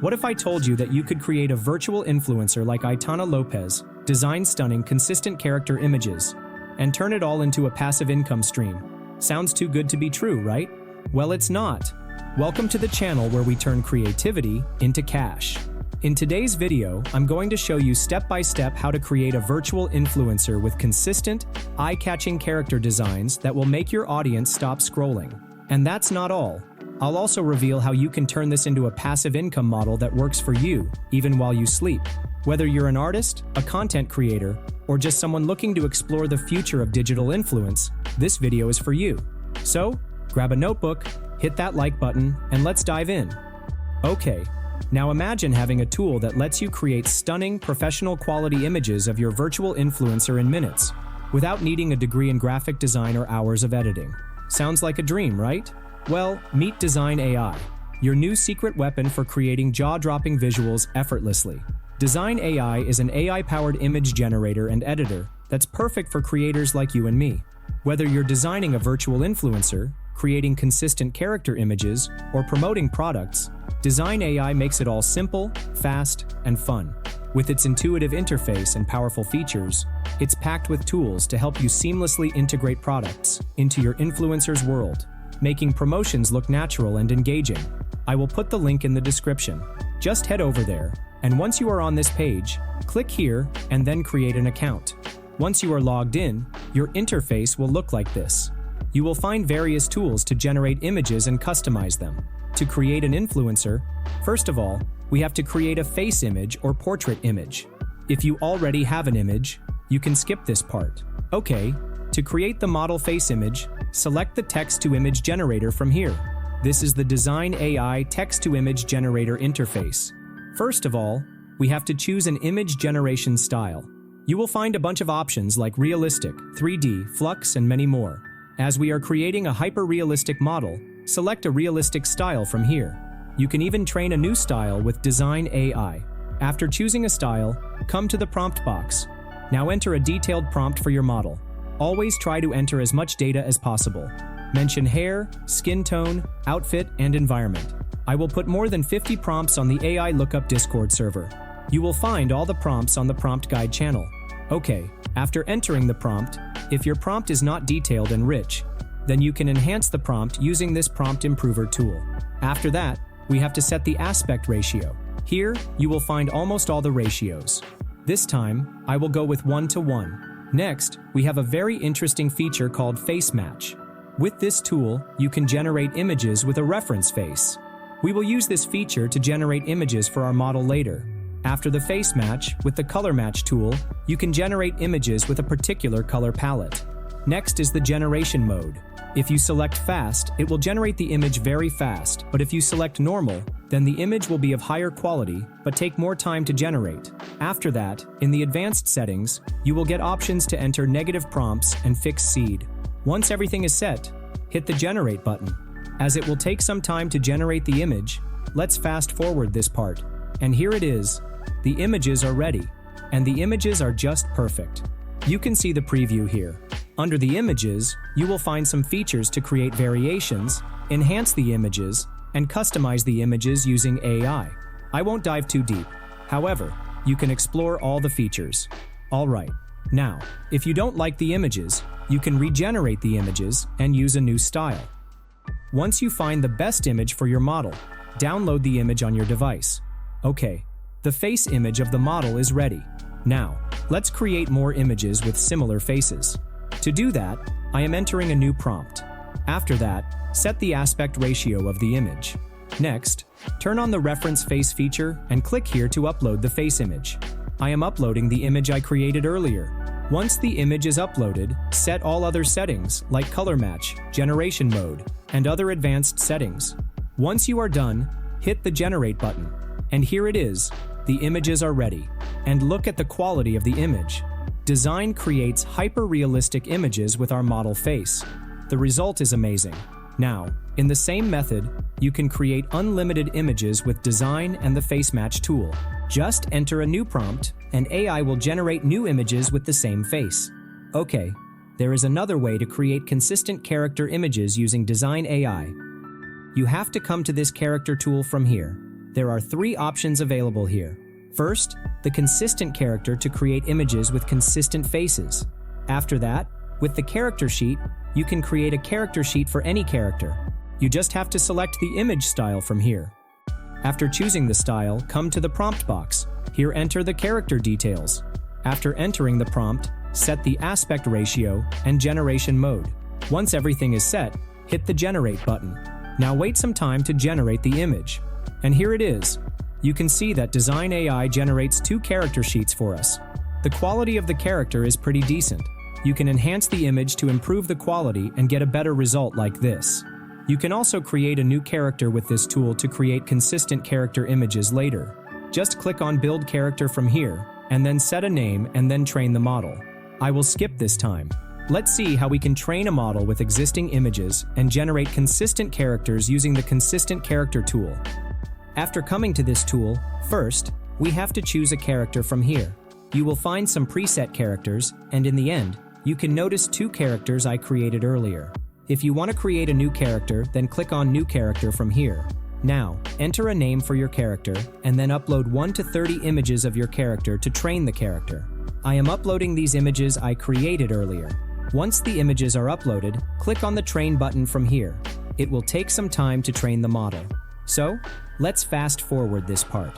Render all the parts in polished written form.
What if I told you that you could create a virtual influencer like Aitana Lopez, design stunning, consistent character images, and turn it all into a passive income stream? Sounds too good to be true, right? Well, it's not. Welcome to the channel where we turn creativity into cash. In today's video, I'm going to show you step-by-step how to create a virtual influencer with consistent, eye-catching character designs that will make your audience stop scrolling. And that's not all. I'll also reveal how you can turn this into a passive income model that works for you, even while you sleep. Whether you're an artist, a content creator, or just someone looking to explore the future of digital influence, this video is for you. So, grab a notebook, hit that like button, and let's dive in. Okay. Now imagine having a tool that lets you create stunning, professional quality images of your virtual influencer in minutes, without needing a degree in graphic design or hours of editing. Sounds like a dream, right? Well, meet Dzine AI, your new secret weapon for creating jaw-dropping visuals effortlessly. Dzine AI is an AI-powered image generator and editor that's perfect for creators like you and me. Whether you're designing a virtual influencer, creating consistent character images, or promoting products, Dzine AI makes it all simple, fast, and fun. With its intuitive interface and powerful features, it's packed with tools to help you seamlessly integrate products into your influencer's world, making promotions look natural and engaging. I will put the link in the description. Just head over there, and once you are on this page, click here and then create an account. Once you are logged in, your interface will look like this. You will find various tools to generate images and customize them. To create an influencer, first of all, we have to create a face image or portrait image. If you already have an image, you can skip this part. Okay, to create the model face image, select the text-to-image generator from here. This is the Dzine AI text-to-image generator interface. First of all, we have to choose an image generation style. You will find a bunch of options like realistic, 3D, flux, and many more. As we are creating a hyper-realistic model, select a realistic style from here. You can even train a new style with Dzine AI. After choosing a style, come to the prompt box. Now enter a detailed prompt for your model. Always try to enter as much data as possible. Mention hair, skin tone, outfit, and environment. I will put more than 50 prompts on the AI Lookup Discord server. You will find all the prompts on the prompt guide channel. Okay, after entering the prompt, if your prompt is not detailed and rich, then you can enhance the prompt using this prompt improver tool. After that, we have to set the aspect ratio. Here, you will find almost all the ratios. This time, I will go with 1:1. Next, we have a very interesting feature called face match. With this tool, you can generate images with a reference face. We will use this feature to generate images for our model later. After the face match, with the color match tool, you can generate images with a particular color palette. Next is the generation mode. If you select fast, it will generate the image very fast, but if you select normal, then the image will be of higher quality, but take more time to generate. After that, in the advanced settings, you will get options to enter negative prompts and fix seed. Once everything is set, hit the generate button. As it will take some time to generate the image, let's fast forward this part. And here it is. The images are ready, and the images are just perfect. You can see the preview here. Under the images, you will find some features to create variations, enhance the images, and customize the images using AI. I won't dive too deep. However, you can explore all the features. Alright, now, if you don't like the images, you can regenerate the images and use a new style. Once you find the best image for your model, download the image on your device. Okay, the face image of the model is ready. Now, let's create more images with similar faces. To do that, I am entering a new prompt. After that, set the aspect ratio of the image. Next, turn on the reference face feature and click here to upload the face image. I am uploading the image I created earlier. Once the image is uploaded, set all other settings like color match, generation mode, and other advanced settings. Once you are done, hit the generate button. And here it is. The images are ready. And look at the quality of the image. Dzine creates hyper-realistic images with our model face. The result is amazing. Now, in the same method, you can create unlimited images with Dzine and the face match tool. Just enter a new prompt, and AI will generate new images with the same face. Okay, there is another way to create consistent character images using Dzine AI. You have to come to this character tool from here. There are 3 options available here. First, the consistent character to create images with consistent faces. After that, with the character sheet, you can create a character sheet for any character. You just have to select the image style from here. After choosing the style, come to the prompt box. Here enter the character details. After entering the prompt, set the aspect ratio and generation mode. Once everything is set, hit the generate button. Now wait some time to generate the image. And here it is. You can see that Dzine AI generates 2 character sheets for us. The quality of the character is pretty decent. You can enhance the image to improve the quality and get a better result like this. You can also create a new character with this tool to create consistent character images later. Just click on Build Character from here, and then set a name and then train the model. I will skip this time. Let's see how we can train a model with existing images and generate consistent characters using the Consistent Character tool. After coming to this tool, first, we have to choose a character from here. You will find some preset characters, and in the end, you can notice 2 characters I created earlier. If you want to create a new character, then click on New Character from here. Now, enter a name for your character, and then upload 1 to 30 images of your character to train the character. I am uploading these images I created earlier. Once the images are uploaded, click on the Train button from here. It will take some time to train the model. So, let's fast forward this part.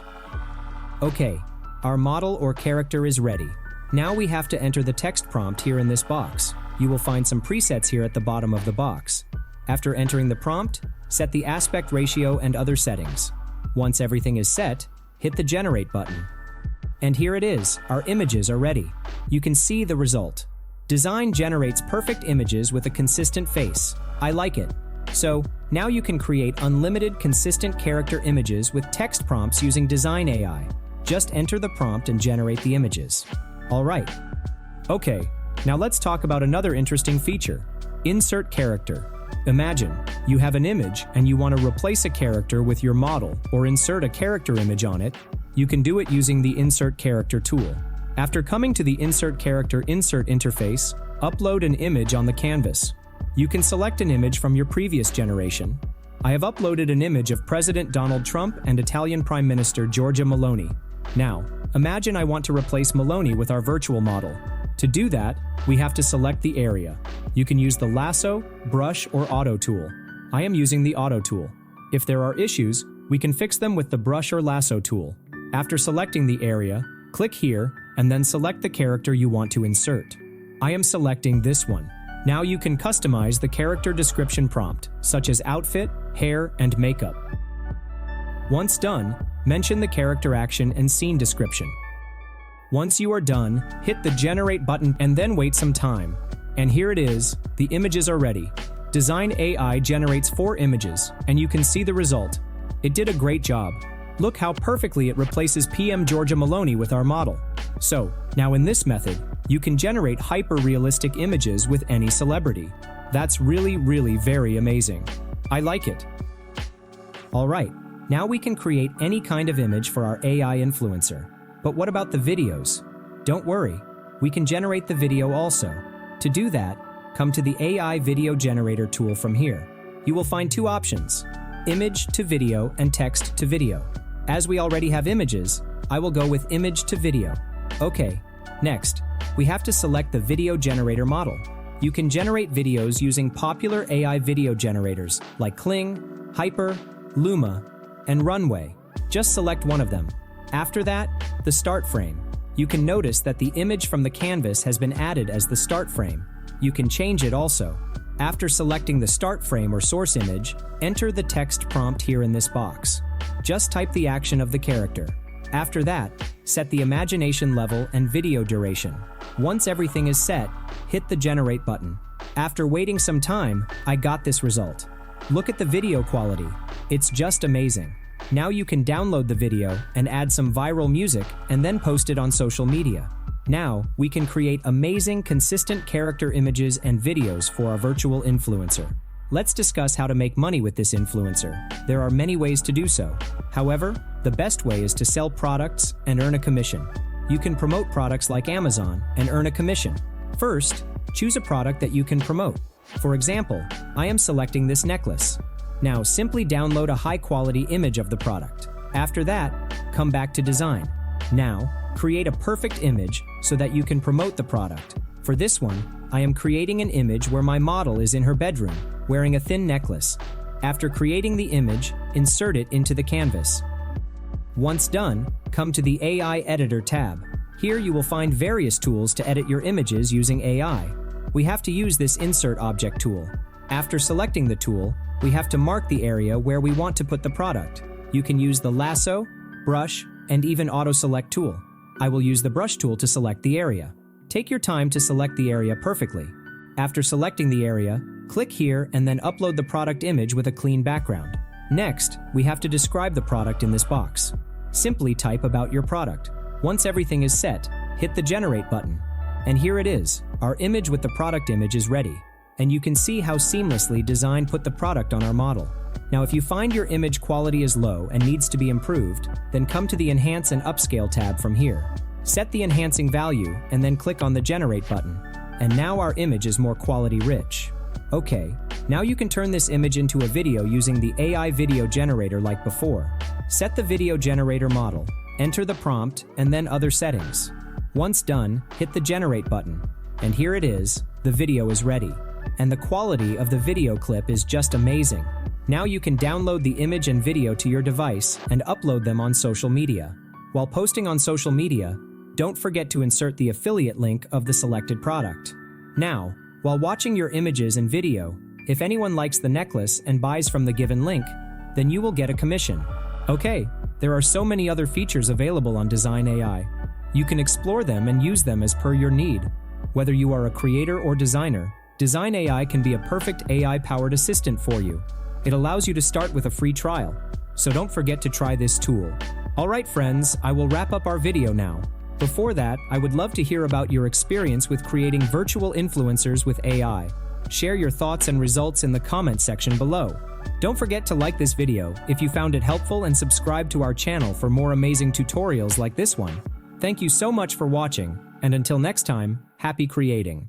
Okay, our model or character is ready. Now we have to enter the text prompt here in this box. You will find some presets here at the bottom of the box. After entering the prompt, set the aspect ratio and other settings. Once everything is set, hit the Generate button. And here it is, our images are ready. You can see the result. Dzine generates perfect images with a consistent face. I like it. So, now you can create unlimited consistent character images with text prompts using Dzine AI. Just enter the prompt and generate the images. Alright. Okay, now let's talk about another interesting feature. Insert character. Imagine, you have an image and you want to replace a character with your model or insert a character image on it. You can do it using the Insert Character tool. After coming to the Insert Character Insert interface, upload an image on the canvas. You can select an image from your previous generation. I have uploaded an image of President Donald Trump and Italian Prime Minister Giorgia Meloni. Now, imagine I want to replace Meloni with our virtual model. To do that, we have to select the area. You can use the lasso, brush, or auto tool. I am using the auto tool. If there are issues, we can fix them with the brush or lasso tool. After selecting the area, click here, and then select the character you want to insert. I am selecting this one. Now you can customize the character description prompt, such as outfit, hair, and makeup. Once done, mention the character action and scene description. Once you are done, hit the Generate button and then wait some time. And here it is, the images are ready. Dzine AI generates 4 images, and you can see the result. It did a great job. Look how perfectly it replaces PM Giorgia Meloni with our model. So, now in this method, you can generate hyper-realistic images with any celebrity. That's really very amazing. I like it. Alright, now we can create any kind of image for our AI influencer. But what about the videos? Don't worry, we can generate the video also. To do that, come to the AI Video Generator tool from here. You will find 2 options, image to video and text to video. As we already have images, I will go with image to video. Okay, next, we have to select the video generator model. You can generate videos using popular AI video generators like Kling, Hyper, Luma, and Runway. Just select one of them. After that, the start frame. You can notice that the image from the canvas has been added as the start frame. You can change it also. After selecting the start frame or source image, enter the text prompt here in this box. Just type the action of the character. After that, set the imagination level and video duration. Once everything is set, hit the Generate button. After waiting some time, I got this result. Look at the video quality. It's just amazing. Now you can download the video and add some viral music and then post it on social media. Now, we can create amazing, consistent character images and videos for our virtual influencer. Let's discuss how to make money with this influencer. There are many ways to do so. However, the best way is to sell products and earn a commission. You can promote products like Amazon and earn a commission. First, choose a product that you can promote. For example, I am selecting this necklace. Now, simply download a high-quality image of the product. After that, come back to design. Now, create a perfect image so that you can promote the product. For this one, I am creating an image where my model is in her bedroom, wearing a thin necklace. After creating the image, insert it into the canvas. Once done, come to the AI Editor tab. Here you will find various tools to edit your images using AI. We have to use this Insert Object tool. After selecting the tool, we have to mark the area where we want to put the product. You can use the lasso, brush, and even auto-select tool. I will use the brush tool to select the area. Take your time to select the area perfectly. After selecting the area, click here and then upload the product image with a clean background. Next, we have to describe the product in this box. Simply type about your product. Once everything is set, hit the Generate button. And here it is. Our image with the product image is ready. And you can see how seamlessly Dzine put the product on our model. Now, if you find your image quality is low and needs to be improved, then come to the Enhance and Upscale tab from here. Set the enhancing value and then click on the Generate button. And now our image is more quality rich. Okay, now you can turn this image into a video using the AI video generator like before. Set the video generator model, enter the prompt, and then other settings. Once done, hit the Generate button. And here it is, the video is ready. And the quality of the video clip is just amazing. Now you can download the image and video to your device and upload them on social media. While posting on social media, don't forget to insert the affiliate link of the selected product. Now, while watching your images and video, if anyone likes the necklace and buys from the given link, then you will get a commission. Okay, there are so many other features available on Dzine AI. You can explore them and use them as per your need. Whether you are a creator or designer, Dzine AI can be a perfect AI-powered assistant for you. It allows you to start with a free trial, so don't forget to try this tool. Alright friends, I will wrap up our video now. Before that, I would love to hear about your experience with creating virtual influencers with AI. Share your thoughts and results in the comment section below. Don't forget to like this video if you found it helpful and subscribe to our channel for more amazing tutorials like this one. Thank you so much for watching, and until next time, happy creating.